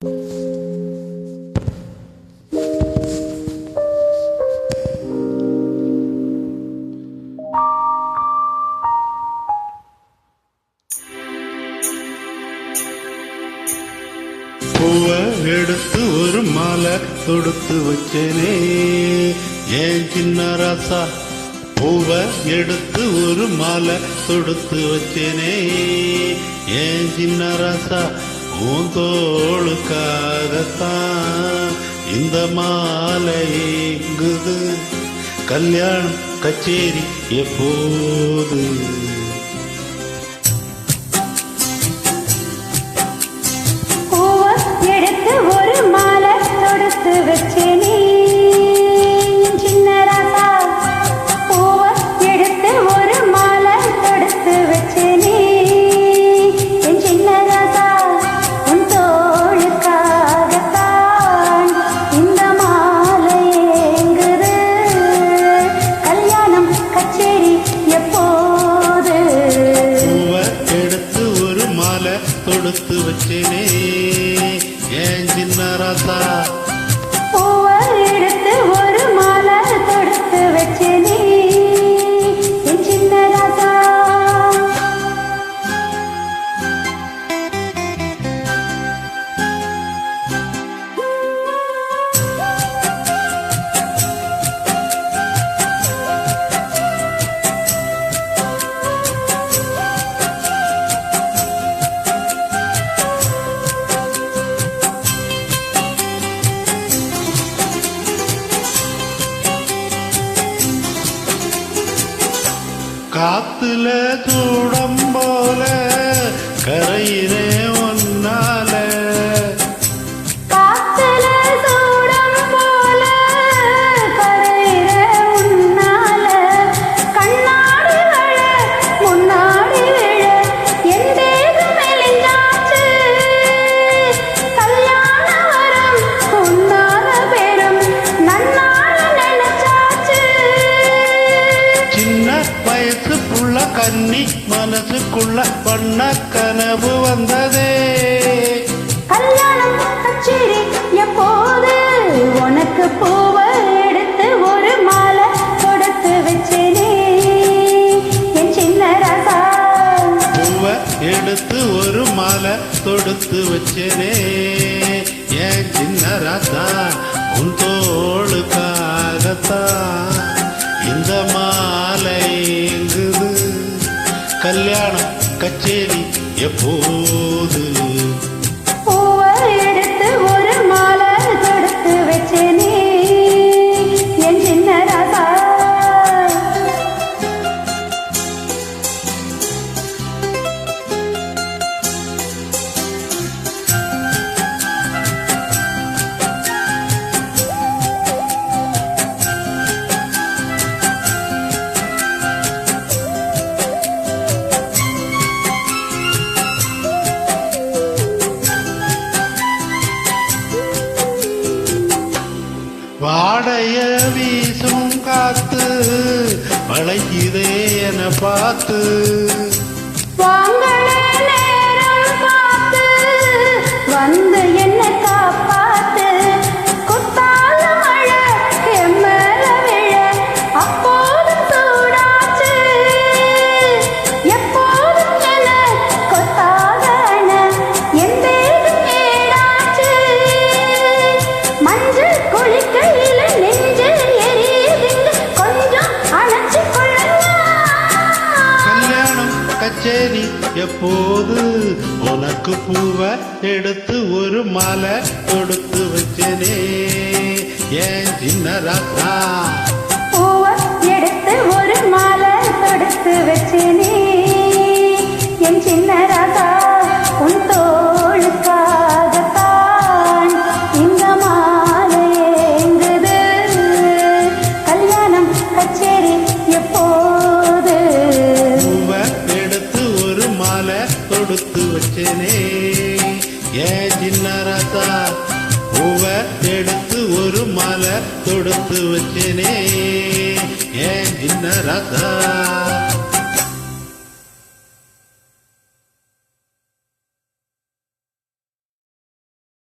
பூவை எடுத்து ஒரு மாலை தொடுத்து வச்சேனே ஏன் சின்ன ராசா. பூவை எடுத்து ஒரு மாலை தொடுத்து வச்சேனே ஏன் சின்ன ராசா. உன் தோளுக்காகத்தான் இந்த மாலை எங்குது. கல்யாணம் கச்சேரி எப்போது. தொடுத்து வச்சேனே ஏன் சின்ன ராசா. பூவை எடுத்து ஒரு மாலை தொடுத்து வச்சேனே என் சின்ன ராசா. காத்துல சூடம் போல கரையிலே ஒன்னால. காத்துல சூடம் போல கரையிலே உன்னால. கண்ணாடி விழ முன்னாடி விழ என் தேகம் மெலிஞ்சாச்சு. கல்யாண வரம் உன்னால பெரும் நன்னால நினைச்சாச்சு. சின்ன வயசுக்குள்ள கன்னி மனசுக்குள்ள பண்ண கனவு வந்ததே. கல்யாணம் கச்சேரி எப்போது. உனக்கு பூவை எடுத்து ஒரு மாலை கொடுத்து வச்சேனே என் சின்ன ராசா. பூவை எடுத்து ஒரு மாலை தொடுத்து வச்சேனே ஏன் சின்ன ராசா. உன் தோளுக்காகத்தான் இந்த மாலை எங்குது. கல்யாணம் கச்சேரி எப்போது. பூவை எடுத்து ஒரு மாலை தொடுத்து வச்சேனே என் சின்ன ராசா. வாடைய வீசும் காத்து வளைக்குதே என பார்த்து. வாங்களே நேரம் பார்த்து வந்து என்ன காப்பாத்து. குத்தால மழை எம்மேல விழ அப்போதும் சூடாச்சு. எப்போதும் என கொத்தாக என் தேகம் ஏடாச்சு. மஞ்சள் குளிக்கையில நெஞ்சு எரியுதுங்க கொஞ்சம் அணைச்சு கொள்ளுங்க. கல்யாணம் கச்சேரி எப்போது. உனக்கு பூவை எடுத்து ஒரு மாலை தொடுத்து வச்சேனே ஏன் சின்ன ராசா. பூவை எடுத்து ஒரு மாலை தொடுத்து வச்சேனே என் சின்ன ராசா. உன் தோளுக்காகத்தான் இந்த மாலை எங்குது. கல்யாணம் கச்சேரி எப்போது. பூவை எடுத்து ஒரு மாலை தொடுத்து வச்சேனே ஏன் சின்ன ராசா. பூவை எடுத்து ஒரு மாலை தொடுத்து வச்சேனே ஏன் சின்ன ராசா.